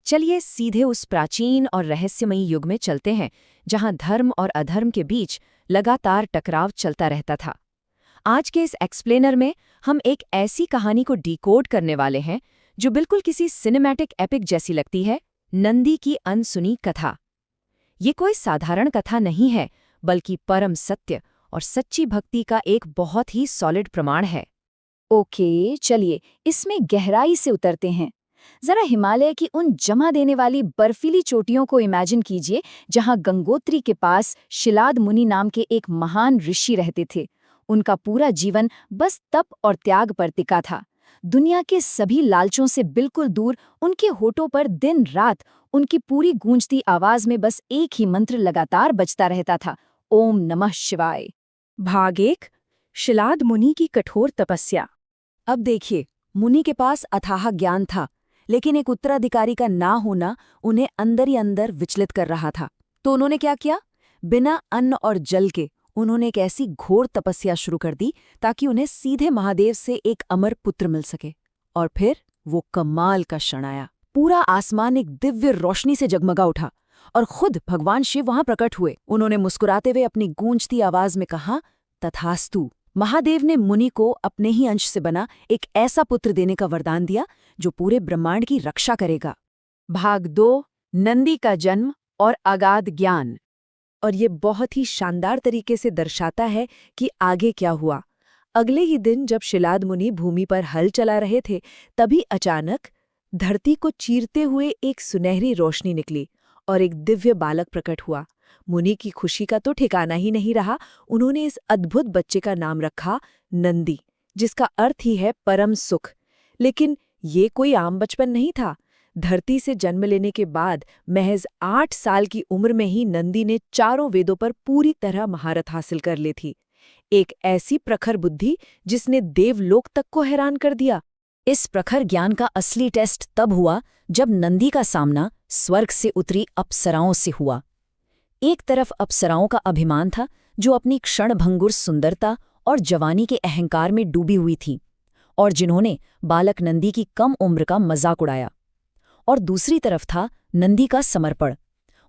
चलिए सीधे उस प्राचीन और रहस्यमयी युग में चलते हैं जहां धर्म और अधर्म के बीच लगातार टकराव चलता रहता था। आज के इस एक्सप्लेनर में हम एक ऐसी कहानी को डिकोड करने वाले हैं जो बिल्कुल किसी सिनेमैटिक एपिक जैसी लगती है, नंदी की अनसुनी कथा। ये कोई साधारण कथा नहीं है, बल्कि परम सत्य और सच्ची भक्ति का एक बहुत ही सॉलिड प्रमाण है। ओके, चलिए इसमें गहराई से उतरते हैं। जरा हिमालय की उन जमा देने वाली बर्फीली चोटियों को इमेजिन कीजिए, जहां गंगोत्री के पास शिलाद मुनि नाम के एक महान ऋषि रहते थे। उनका पूरा जीवन बस तप और त्याग पर टिका था। दुनिया के सभी लालचों से बिल्कुल दूर उनके होठों पर दिन रात उनकी पूरी गूंजती आवाज में बस एक ही मंत्र लगातार बजता रहता था, ओम नमः शिवाय। भाग 1, शिलाद मुनि की कठोर तपस्या। अब देखिए, मुनि के पास अथाह ज्ञान था, लेकिन एक उत्तराधिकारी का ना होना उन्हें अंदर ही अंदर विचलित कर रहा था। तो उन्होंने क्या किया? बिना अन्न और जल के उन्होंने एक ऐसी घोर तपस्या शुरू कर दी ताकि उन्हें सीधे महादेव से एक अमर पुत्र मिल सके। और फिर वो कमाल का क्षण आया। पूरा आसमान एक दिव्य रोशनी से जगमगा उठा और खुद भगवान शिव वहां प्रकट हुए। उन्होंने मुस्कुराते हुए अपनी गूंजती आवाज में कहा, तथास्तु। महादेव ने मुनि को अपने ही अंश से बना एक ऐसा पुत्र देने का वरदान दिया जो पूरे ब्रह्मांड की रक्षा करेगा। भाग 2, नंदी का जन्म और अगाध ज्ञान। और ये बहुत ही शानदार तरीके से दर्शाता है कि आगे क्या हुआ। अगले ही दिन जब शिलाद मुनि भूमि पर हल चला रहे थे, तभी अचानक धरती को चीरते हुए एक सुनहरी रोशनी निकली और एक दिव्य बालक प्रकट हुआ। मुनि की खुशी का तो ठिकाना ही नहीं रहा। उन्होंने इस अद्भुत बच्चे का नाम रखा नंदी, जिसका अर्थ ही है परम सुख। लेकिन ये कोई आम बचपन नहीं था। धरती से जन्म लेने के बाद महज 8 साल की उम्र में ही नंदी ने चारों वेदों पर पूरी तरह महारत हासिल कर ली थी। एक ऐसी प्रखर बुद्धि जिसने देवलोक तक को हैरान कर दिया। इस प्रखर ज्ञान का असली टेस्ट तब हुआ जब नंदी का सामना स्वर्ग से उतरी अप्सराओं से हुआ। एक तरफ अप्सराओं का अभिमान था, जो अपनी क्षणभंगुर सुंदरता और जवानी के अहंकार में डूबी हुई थी, और जिन्होंने बालक नंदी की कम उम्र का मजाक उड़ाया। और दूसरी तरफ था नंदी का समर्पण,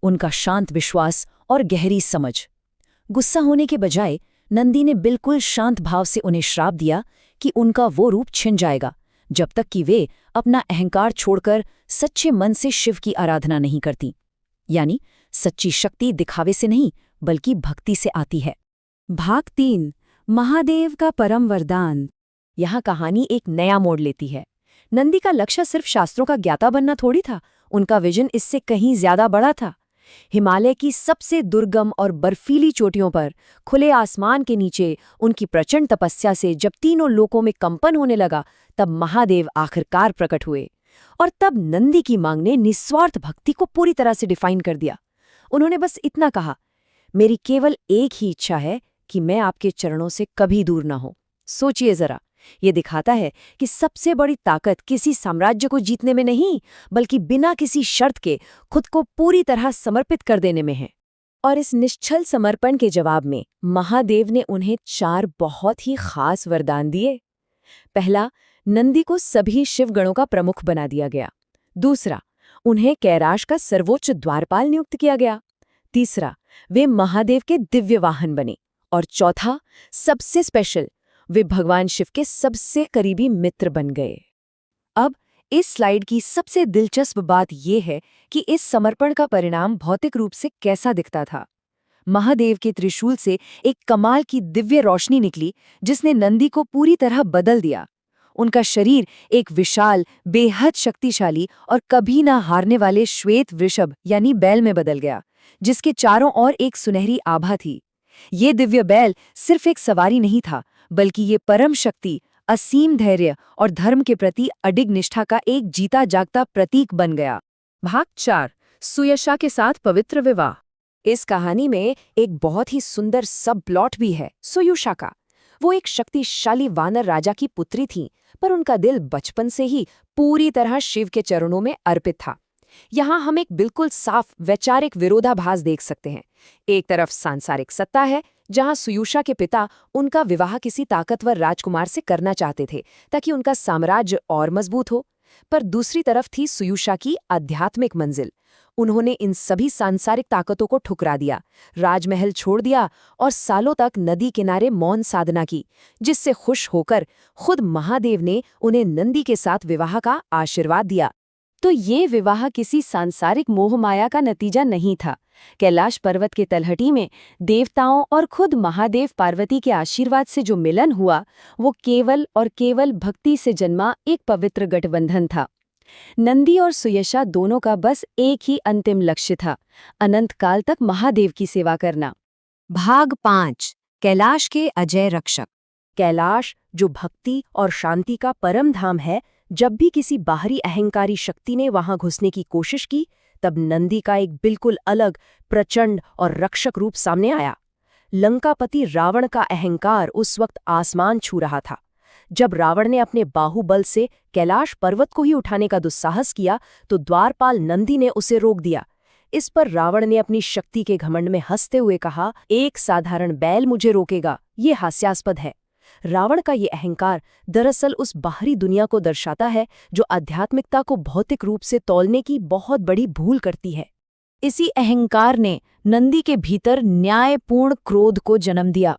उनका शांत विश्वास और गहरी समझ। गुस्सा होने के बजाय नंदी ने बिल्कुल शांत भाव से उन्हें श्राप दिया कि उनका वो रूप छिन जाएगा जब तक कि वे अपना अहंकार छोड़कर सच्चे मन से शिव की आराधना नहीं करती। यानी सच्ची शक्ति दिखावे से नहीं, बल्कि भक्ति से आती है। भाग 3, महादेव का परम वरदान। यहाँ कहानी एक नया मोड़ लेती है। नंदी का लक्ष्य सिर्फ शास्त्रों का ज्ञाता बनना थोड़ी था, उनका विजन इससे कहीं ज्यादा बड़ा था। हिमालय की सबसे दुर्गम और बर्फीली चोटियों पर, खुले आसमान के नीचे उनकी प्रचंड तपस्या से जब तीनों लोकों में कंपन होने लगा, तब महादेव आखिरकार प्रकट हुए। और तब नंदी की मांग ने निस्वार्थ भक्ति को पूरी तरह से डिफाइन कर दिया। उन्होंने बस इतना कहा, मेरी केवल एक ही इच्छा है कि मैं आपके चरणों से कभी दूर ना हो। सोचिए जरा, ये दिखाता है कि सबसे बड़ी ताकत किसी साम्राज्य को जीतने में नहीं, बल्कि बिना किसी शर्त के खुद को पूरी तरह समर्पित कर देने में है। और इस निश्चल समर्पण के जवाब में महादेव ने उन्हें 4 बहुत ही खास वरदान दिए। पहला, नंदी को सभी शिवगणों का प्रमुख बना दिया गया। दूसरा, उन्हें कैलाश का सर्वोच्च द्वारपाल नियुक्त किया गया। तीसरा, वे महादेव के दिव्य वाहन बने। और चौथा, सबसे स्पेशल, वे भगवान शिव के सबसे करीबी मित्र बन गए। अब इस स्लाइड की सबसे दिलचस्प बात यह है कि इस समर्पण का परिणाम भौतिक रूप से कैसा दिखता था। महादेव के त्रिशूल से एक कमाल की दिव्य रोशनी निकली, जिसने नंदी को पूरी तरह बदल दिया। उनका शरीर एक विशाल, बेहद शक्तिशाली और कभी ना हारने वाले श्वेत वृषभ यानी बैल में बदल गया, जिसके चारों ओर एक सुनहरी आभा थी। ये दिव्य बैल सिर्फ एक सवारी नहीं था, बल्कि ये परम शक्ति, असीम धैर्य और धर्म के प्रति अडिग निष्ठा का एक जीता जागता प्रतीक बन गया। भाग 4, सुयशा के साथ पवित्र विवाह। इस कहानी में एक बहुत ही सुंदर सब प्लॉट भी है सुयुषा का। वो एक शक्तिशाली वानर राजा की पुत्री थीं, पर उनका दिल बचपन से ही पूरी तरह शिव के चरणों में अर्पित था। यहाँ हम एक बिल्कुल साफ वैचारिक विरोधाभास देख सकते हैं। एक तरफ सांसारिक सत्ता है, जहाँ सुयुषा के पिता उनका विवाह किसी ताकतवर राजकुमार से करना चाहते थे ताकि उनका साम्राज्य और मजबूत हो। पर दूसरी तरफ थी सुयुषा की आध्यात्मिक मंजिल। उन्होंने इन सभी सांसारिक ताकतों को ठुकरा दिया, राजमहल छोड़ दिया और सालों तक नदी किनारे मौन साधना की, जिससे खुश होकर खुद महादेव ने उन्हें नंदी के साथ विवाह का आशीर्वाद दिया। तो ये विवाह किसी सांसारिक मोहमाया का नतीजा नहीं था। कैलाश पर्वत के तलहटी में देवताओं और खुद महादेव पार्वती के आशीर्वाद से जो मिलन हुआ, वो केवल और केवल भक्ति से जन्मा एक पवित्र गठबंधन था। नंदी और सुयशा दोनों का बस एक ही अंतिम लक्ष्य था, अनंत काल तक महादेव की सेवा करना। भाग 5 कैलाश के अजय रक्षक। कैलाश, जो भक्ति और शांति का परम धाम है, जब भी किसी बाहरी अहंकारी शक्ति ने वहां घुसने की कोशिश की, तब नंदी का एक बिल्कुल अलग, प्रचंड और रक्षक रूप सामने आया। लंकापति रावण का अहंकार उस वक्त आसमान छू रहा था। जब रावण ने अपने बाहुबल से कैलाश पर्वत को ही उठाने का दुस्साहस किया, तो द्वारपाल नंदी ने उसे रोक दिया। इस पर रावण ने अपनी शक्ति के घमंड में हंसते हुए कहा, एक साधारण बैल मुझे रोकेगा, ये हास्यास्पद है। रावण का ये अहंकार दरअसल उस बाहरी दुनिया को दर्शाता है जो आध्यात्मिकता को भौतिक रूप से तौलने की बहुत बड़ी भूल करती है। इसी अहंकार ने नंदी के भीतर न्यायपूर्ण क्रोध को जन्म दिया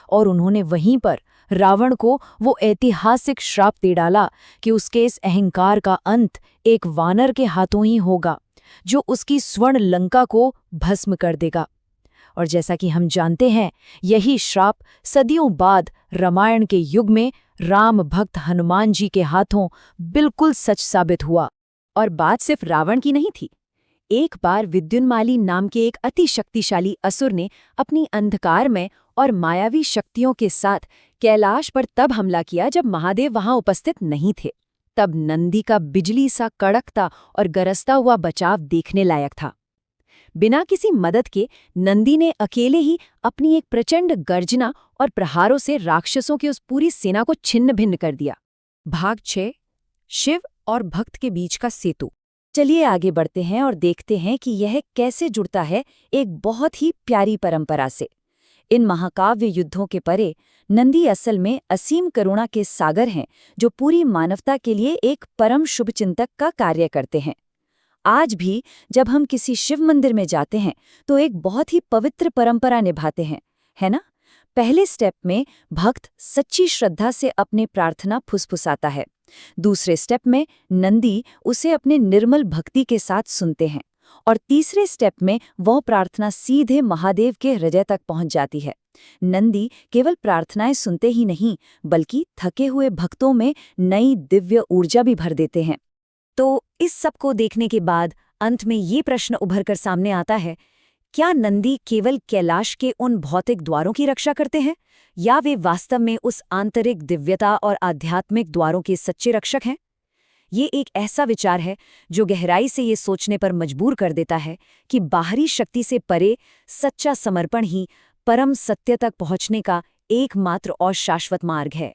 और उन्होंने वहीं पर रावण को वो ऐतिहासिक श्राप दे डाला कि उसके इस अहंकार का अंत एक वानर के हाथों ही होगा, जो उसकी स्वर्ण लंका को भस्म कर देगा। और जैसा कि हम जानते हैं, यही श्राप सदियों बाद रामायण के युग में राम भक्त हनुमान जी के हाथों बिल्कुल सच साबित हुआ। और बात सिर्फ रावण की नहीं थी। एक बार विद्युन्माली नाम के एक अति शक्तिशाली असुर ने अपनी अंधकारमय और मायावी शक्तियों के साथ कैलाश पर तब हमला किया जब महादेव वहां उपस्थित नहीं थे। तब नंदी का बिजली सा कड़कता और गरजता हुआ बचाव देखने लायक था। बिना किसी मदद के नंदी ने अकेले ही अपनी एक प्रचंड गर्जना और प्रहारों से राक्षसों की उस पूरी सेना को छिन्न भिन्न कर दिया। भाग 6 शिव और भक्त के बीच का सेतु। चलिए आगे बढ़ते हैं और देखते हैं कि यह कैसे जुड़ता है एक बहुत ही प्यारी परंपरा से। इन महाकाव्य युद्धों के परे नंदी असल में असीम करुणा के सागर हैं, जो पूरी मानवता के लिए एक परम शुभचिंतक का कार्य करते हैं। आज भी जब हम किसी शिव मंदिर में जाते हैं तो एक बहुत ही पवित्र परंपरा निभाते हैं, है ना? पहले स्टेप में भक्त सच्ची श्रद्धा से अपने प्रार्थना फुसफुसाता है। दूसरे स्टेप में नंदी उसे अपने निर्मल भक्ति के साथ सुनते हैं और तीसरे स्टेप में वह प्रार्थना सीधे महादेव के हृदय तक पहुंच जाती है। नंदी केवल प्रार्थनाएं सुनते ही नहीं, बल्कि थके हुए भक्तों में नई दिव्य ऊर्जा भी भर देते हैं। तो इस सब को देखने के बाद अंत में ये प्रश्न उभर कर सामने आता है, क्या नंदी केवल कैलाश के उन भौतिक द्वारों की रक्षा करते हैं, या वे वास्तव में उस आंतरिक दिव्यता और आध्यात्मिक द्वारों के सच्चे रक्षक हैं? ये एक ऐसा विचार है जो गहराई से ये सोचने पर मजबूर कर देता है कि बाहरी शक्ति से परे सच्चा समर्पण ही परम सत्य तक पहुंचने का एकमात्र और शाश्वत मार्ग है।